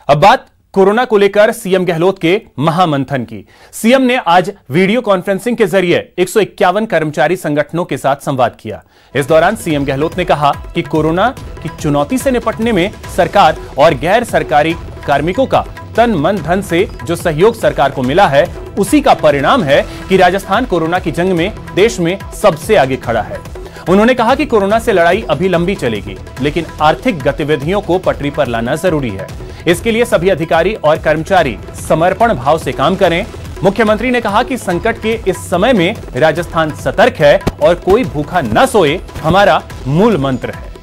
अब बात कोरोना को लेकर सीएम गहलोत के महामंथन की। सीएम ने आज वीडियो कॉन्फ्रेंसिंग के जरिए 151 कर्मचारी संगठनों के साथ संवाद किया। इस दौरान सीएम गहलोत ने कहा कि कोरोना की चुनौती से निपटने में सरकार और गैर सरकारी कार्मिकों का तन मन धन से जो सहयोग सरकार को मिला है, उसी का परिणाम है कि राजस्थान कोरोना की जंग में देश में सबसे आगे खड़ा है। उन्होंने कहा कि कोरोना से लड़ाई अभी लंबी चलेगी, लेकिन आर्थिक गतिविधियों को पटरी पर लाना जरूरी है। इसके लिए सभी अधिकारी और कर्मचारी समर्पण भाव से काम करें। मुख्यमंत्री ने कहा कि संकट के इस समय में राजस्थान सतर्क है और कोई भूखा न सोए हमारा मूल मंत्र है।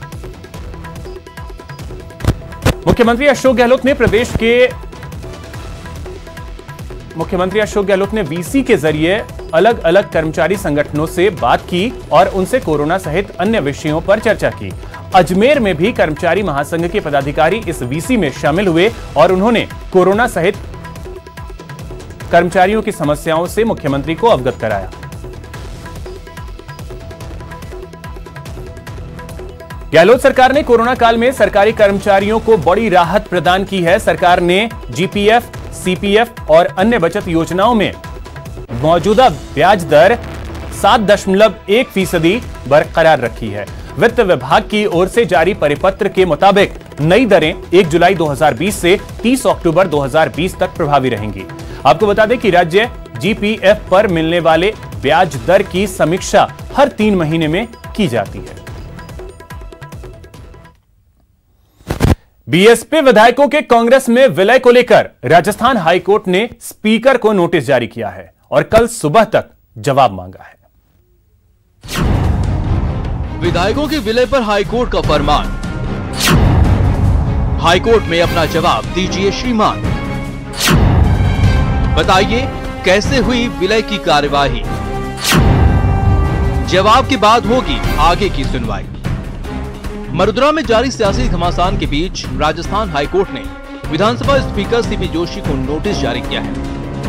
मुख्यमंत्री अशोक गहलोत ने वीसी के जरिए अलग अलग कर्मचारी संगठनों से बात की और उनसे कोरोना सहित अन्य विषयों पर चर्चा की। अजमेर में भी कर्मचारी महासंघ के पदाधिकारी इस वीसी में शामिल हुए और उन्होंने कोरोना सहित कर्मचारियों की समस्याओं से मुख्यमंत्री को अवगत कराया। गहलोत सरकार ने कोरोना काल में सरकारी कर्मचारियों को बड़ी राहत प्रदान की है। सरकार ने जीपीएफ, सीपीएफ और अन्य बचत योजनाओं में मौजूदा ब्याज दर 7.1% बरकरार रखी है। वित्त विभाग की ओर से जारी परिपत्र के मुताबिक नई दरें 1 जुलाई 2020 से 30 अक्टूबर 2020 तक प्रभावी रहेंगी। आपको बता दें कि राज्य जीपीएफ पर मिलने वाले ब्याज दर की समीक्षा हर 3 महीने में की जाती है। बीएसपी विधायकों के कांग्रेस में विलय को लेकर राजस्थान हाईकोर्ट ने स्पीकर को नोटिस जारी किया है और कल सुबह तक जवाब मांगा है। विधायकों के विलय पर हाईकोर्ट का फरमान। हाईकोर्ट में अपना जवाब दीजिए श्रीमान। बताइए कैसे हुई विलय की कार्यवाही। जवाब के बाद होगी आगे की सुनवाई। मरुद्रा में जारी सियासी घमासान के बीच राजस्थान हाईकोर्ट ने विधानसभा स्पीकर सीपी जोशी को नोटिस जारी किया है।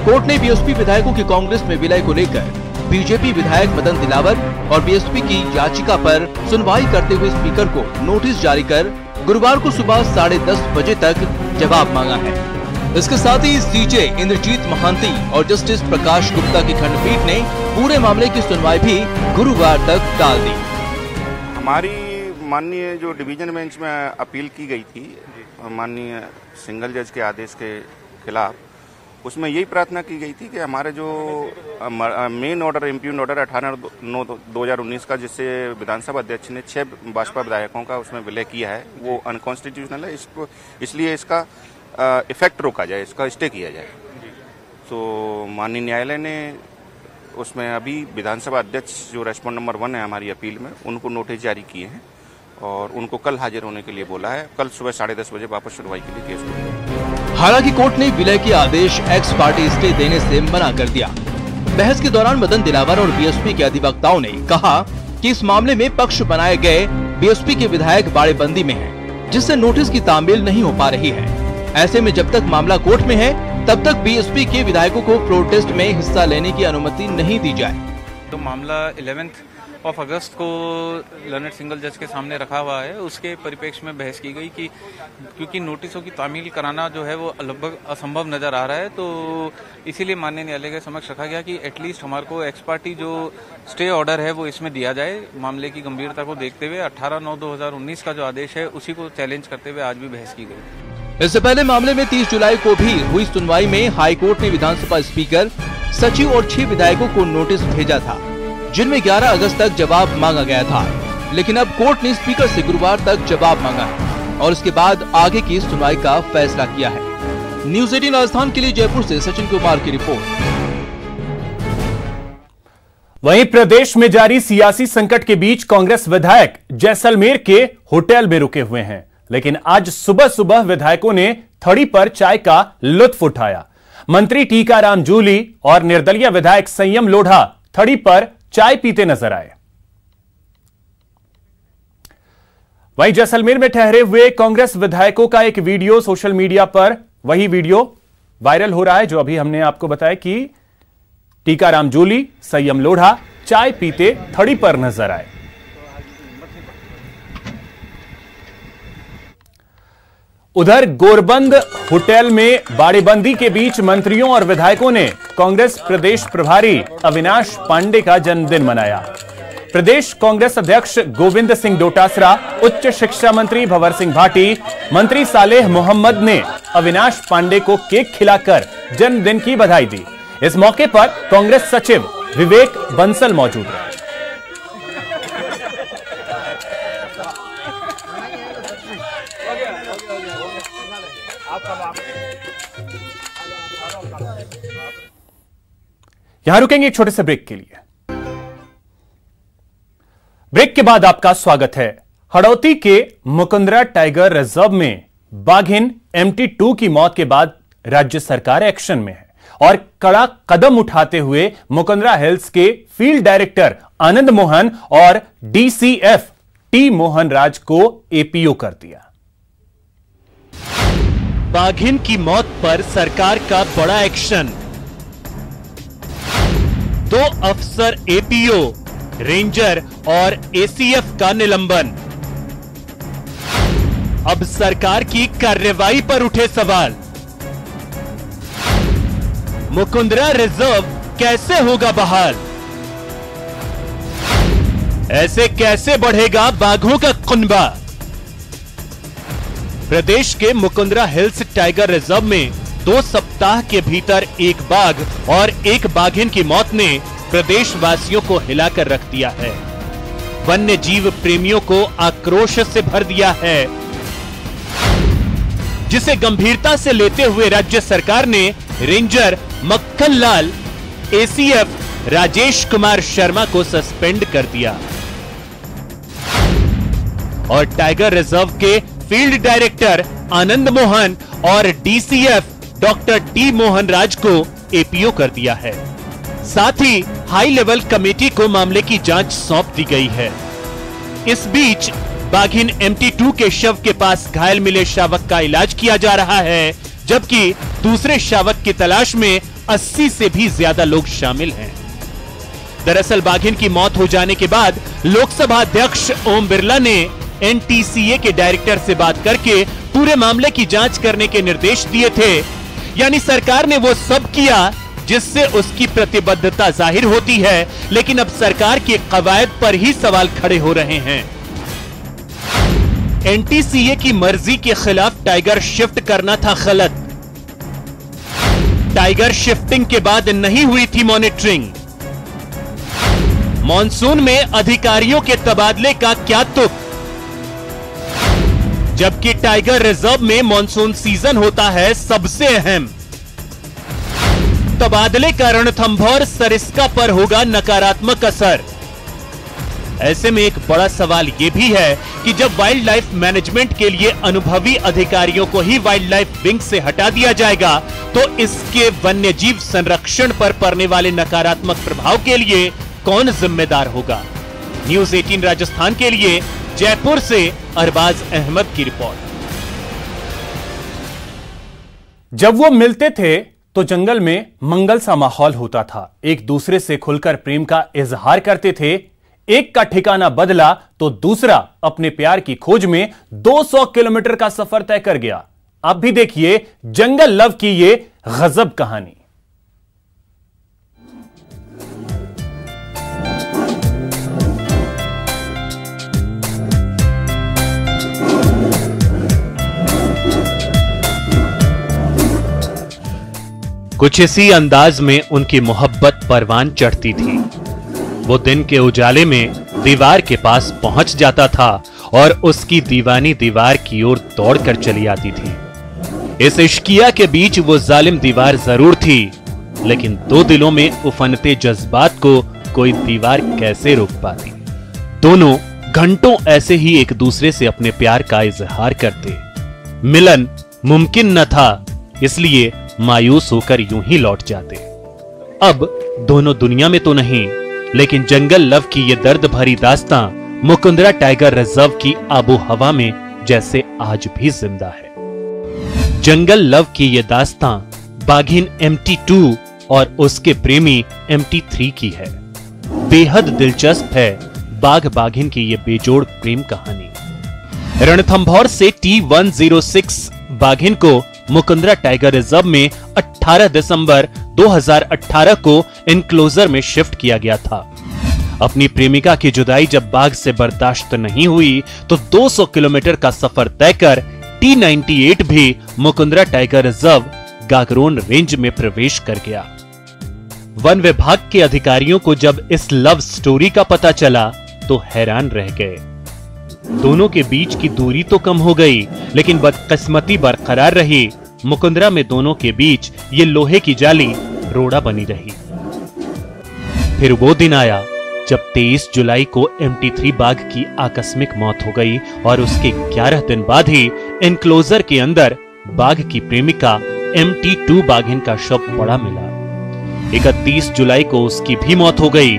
कोर्ट ने बीएसपी विधायकों के कांग्रेस में विलय को लेकर बीजेपी विधायक मदन दिलावर और बीएसपी की याचिका पर सुनवाई करते हुए स्पीकर को नोटिस जारी कर गुरुवार को सुबह 10:30 बजे तक जवाब मांगा है। इसके साथ ही सीजे इंद्रजीत महांती और जस्टिस प्रकाश गुप्ता की खंडपीठ ने पूरे मामले की सुनवाई भी गुरुवार तक टाल दी। हमारी माननीय जो डिवीजन बेंच में अपील की गई थी माननीय सिंगल जज के आदेश के खिलाफ, उसमें यही प्रार्थना की गई थी कि हमारे जो मेन ऑर्डर इम्प्यून ऑर्डर 18/9/2019 का, जिससे विधानसभा अध्यक्ष ने 6 भाजपा विधायकों का उसमें विलय किया है, वो अनकॉन्स्टिट्यूशनल है। इसको इसलिए इसका इफेक्ट रोका जाए, इसका स्टे किया जाए। तो माननीय न्यायालय ने उसमें अभी विधानसभा अध्यक्ष जो रेस्पॉन्ड नंबर 1 है हमारी अपील में, उनको नोटिस जारी किए हैं और उनको कल हाजिर होने के लिए बोला है। कल सुबह 10:30 बजे वापस सुनवाई के लिए केस को। हालांकि कोर्ट ने विलय के आदेश एक्स पार्टी स्टे देने से मना कर दिया। बहस के दौरान मदन दिलावर और बीएसपी के अधिवक्ताओं ने कहा कि इस मामले में पक्ष बनाए गए बीएसपी के विधायक बाड़ेबंदी में हैं, जिससे नोटिस की तामील नहीं हो पा रही है। ऐसे में जब तक मामला कोर्ट में है, तब तक बीएसपी के विधायकों को प्रोटेस्ट में हिस्सा लेने की अनुमति नहीं दी जाए। तो मामला 11 अगस्त को लर्नेड सिंगल जज के सामने रखा हुआ है। उसके परिप्रेक्ष्य में बहस की गई कि क्योंकि नोटिसों की तामील कराना जो है वो लगभग असंभव नजर आ रहा है, तो इसीलिए माननीय न्यायालय के समक्ष रखा गया कि एटलीस्ट हमारे को एक्स पार्टी जो स्टे ऑर्डर है वो इसमें दिया जाए। मामले की गंभीरता को देखते हुए 18/9/2019 का जो आदेश है उसी को चैलेंज करते हुए आज भी बहस की गई। इससे पहले मामले में 30 जुलाई को भी हुई सुनवाई में हाईकोर्ट ने विधानसभा स्पीकर, सचिव और 6 विधायकों को नोटिस भेजा था, जिनमें 11 अगस्त तक जवाब मांगा गया था। लेकिन अब कोर्ट ने स्पीकर से गुरुवार तक जवाब मांगा है और इसके बाद आगे की सुनवाई का फैसला किया है। न्यूज़ 18 राजस्थान के लिए जयपुर से सचिन कुमार की रिपोर्ट। वहीं प्रदेश में जारी सियासी संकट के बीच कांग्रेस विधायक जैसलमेर के होटल में रुके हुए हैं, लेकिन आज सुबह सुबह विधायकों ने थड़ी पर चाय का लुत्फ उठाया। मंत्री टीकाराम जूली और निर्दलीय विधायक संयम लोढ़ा थड़ी पर चाय पीते नजर आए। वहीं जैसलमेर में ठहरे हुए कांग्रेस विधायकों का एक वीडियो सोशल मीडिया पर वही वीडियो वायरल हो रहा है जो अभी हमने आपको बताया कि टीकाराम जूली, संयम लोढ़ा चाय पीते थड़ी पर नजर आए। उधर गोरबंद होटल में बाड़ेबंदी के बीच मंत्रियों और विधायकों ने कांग्रेस प्रदेश प्रभारी अविनाश पांडे का जन्मदिन मनाया। प्रदेश कांग्रेस अध्यक्ष गोविंद सिंह डोटासरा, उच्च शिक्षा मंत्री भंवर सिंह भाटी, मंत्री सालेह मोहम्मद ने अविनाश पांडे को केक खिलाकर जन्मदिन की बधाई दी। इस मौके पर कांग्रेस सचिव विवेक बंसल मौजूद रहे। यहां रुकेंगे एक छोटे से ब्रेक के लिए। ब्रेक के बाद आपका स्वागत है। हड़ौती के मुकुंदरा टाइगर रिजर्व में बाघिन MT2 की मौत के बाद राज्य सरकार एक्शन में है और कड़ा कदम उठाते हुए मुकुंदरा हिल्स के फील्ड डायरेक्टर आनंद मोहन और DCF टी मोहन राज को APO कर दिया। बाघिन की मौत पर सरकार का बड़ा एक्शन। 2 अफसर APO, रेंजर और ACF का निलंबन। अब सरकार की कार्रवाई पर उठे सवाल। मुकुंदरा रिजर्व कैसे होगा बहाल? ऐसे कैसे बढ़ेगा बाघों का कुनबा? प्रदेश के मुकुंदरा हिल्स टाइगर रिजर्व में 2 सप्ताह के भीतर एक बाघ और एक बाघिन की मौत ने प्रदेशवासियों को हिलाकर रख दिया है। वन्य जीव प्रेमियों को आक्रोश से भर दिया है, जिसे गंभीरता से लेते हुए राज्य सरकार ने रेंजर मक्खन लाल, ACF राजेश कुमार शर्मा को सस्पेंड कर दिया और टाइगर रिजर्व के फील्ड डायरेक्टर आनंद मोहन और DCF डॉक्टर टी मोहन राज को APO कर दिया है। साथ ही हाई लेवल कमेटी को मामले की जांच सौंप दी गई है। इस बीच बाघिन MT2 के शव के पास घायल मिले शावक का इलाज किया जा रहा है, जबकि दूसरे शावक की तलाश में 80 से भी ज्यादा लोग शामिल हैं। दरअसल बाघिन की मौत हो जाने के बाद लोकसभा अध्यक्ष ओम बिरला ने NTCA के डायरेक्टर से बात करके पूरे मामले की जांच करने के निर्देश दिए थे। यानी सरकार ने वो सब किया जिससे उसकी प्रतिबद्धता जाहिर होती है, लेकिन अब सरकार के कवायद पर ही सवाल खड़े हो रहे हैं। NTCA की मर्जी के खिलाफ टाइगर शिफ्ट करना था गलत। टाइगर शिफ्टिंग के बाद नहीं हुई थी मॉनिटरिंग। मॉनसून में अधिकारियों के तबादले का क्या तुक, जबकि टाइगर रिजर्व में मॉनसून सीजन होता है सबसे अहम। तबादले का रणथंभौर सरिस्का पर होगा नकारात्मक असर। ऐसे में एक बड़ा सवाल यह भी है कि जब वाइल्ड लाइफ मैनेजमेंट के लिए अनुभवी अधिकारियों को ही वाइल्ड लाइफ विंग से हटा दिया जाएगा, तो इसके वन्यजीव संरक्षण पर पड़ने वाले नकारात्मक प्रभाव के लिए कौन जिम्मेदार होगा? न्यूज 18 राजस्थान के लिए जयपुर से अरबाज अहमद की रिपोर्ट। जब वो मिलते थे तो जंगल में मंगल सा माहौल होता था। एक दूसरे से खुलकर प्रेम का इजहार करते थे। एक का ठिकाना बदला तो दूसरा अपने प्यार की खोज में 200 किलोमीटर का सफर तय कर गया। आप भी देखिए जंगल लव की ये गजब कहानी। कुछ इसी अंदाज में उनकी मोहब्बत परवान चढ़ती थी। वो दिन के उजाले में दीवार के पास पहुंच जाता था और उसकी दीवानी दीवार की ओर दौड़कर चली आती थी। इस इश्किया के बीच वो जालिम दीवार जरूर थी, लेकिन 2 दिलों में उफनते जज्बात को कोई दीवार कैसे रोक पाती। दोनों घंटों ऐसे ही एक दूसरे से अपने प्यार का इजहार करते। मिलन मुमकिन न था, इसलिए मायूस होकर यूं ही लौट जाते। अब दोनों दुनिया में तो नहीं, लेकिन जंगल लव की ये दर्द भरी दास्तां मुकुंदरा टाइगर रिजर्व की आबो हवा में जैसे आज भी जिंदा है। जंगल लव की ये दास्तां बाघिन MT2 और उसके प्रेमी MT3 की है। बेहद दिलचस्प है बाघ बाघिन की ये बेजोड़ प्रेम कहानी। रणथंभौर से T106 बाघिन को मुकुंदरा टाइगर रिजर्व में 18 दिसंबर 2018 को एनक्लोजर में शिफ्ट किया गया था। अपनी प्रेमिका की जुदाई जब बाघ से बर्दाश्त नहीं हुई तो 200 किलोमीटर का सफर तय कर T98 भी Mukundra tiger reserve Gagron range में प्रवेश कर गया। वन विभाग के अधिकारियों को जब इस लव स्टोरी का पता चला तो हैरान रह गए। दोनों के बीच की दूरी तो कम हो गई, लेकिन बदकिस्मती बरकरार रही। मुकुंदरा में दोनों के बीच ये लोहे की जाली रोड़ा बनी रही। फिर वो दिन आया जब 23 जुलाई को MT3 बाघ की आकस्मिक मौत हो गई और उसके 11 दिन बाद ही एनक्लोजर के अंदर बाघ की प्रेमिका MT2 बाघिन का शव पड़ा मिला। 31 जुलाई को उसकी भी मौत हो गई।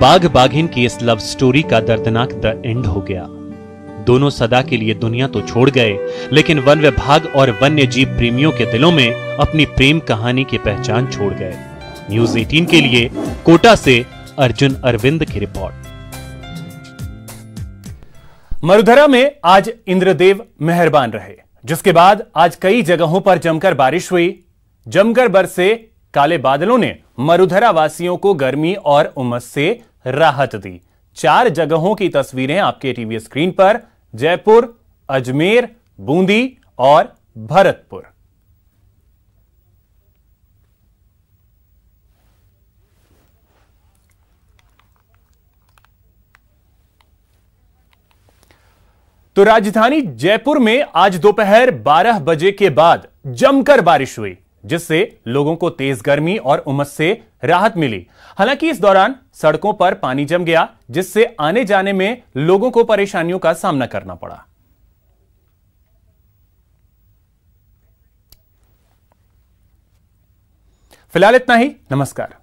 बाघ बाघिन की इस लव स्टोरी का दर्दनाक द एंड हो गया। दोनों सदा के लिए दुनिया तो छोड़ गए, लेकिन वन विभाग और वन्य जीव प्रेमियों के दिलों में अपनी प्रेम कहानी की पहचान छोड़ गए। न्यूज़ 18 के लिए कोटा से अर्जुन अरविंद की रिपोर्ट। मरुधरा में आज इंद्रदेव मेहरबान रहे, जिसके बाद आज कई जगहों पर जमकर बारिश हुई। जमकर बरसे काले बादलों ने मरुधरा वासियों को गर्मी और उमस से राहत दी। 4 जगहों की तस्वीरें आपके टीवी स्क्रीन पर, जयपुर, अजमेर, बूंदी और भरतपुर। तो राजधानी जयपुर में आज दोपहर 12 बजे के बाद जमकर बारिश हुई, जिससे लोगों को तेज गर्मी और उमस से राहत मिली। हालांकि इस दौरान सड़कों पर पानी जम गया, जिससे आने जाने में लोगों को परेशानियों का सामना करना पड़ा। फिलहाल इतना ही। नमस्कार।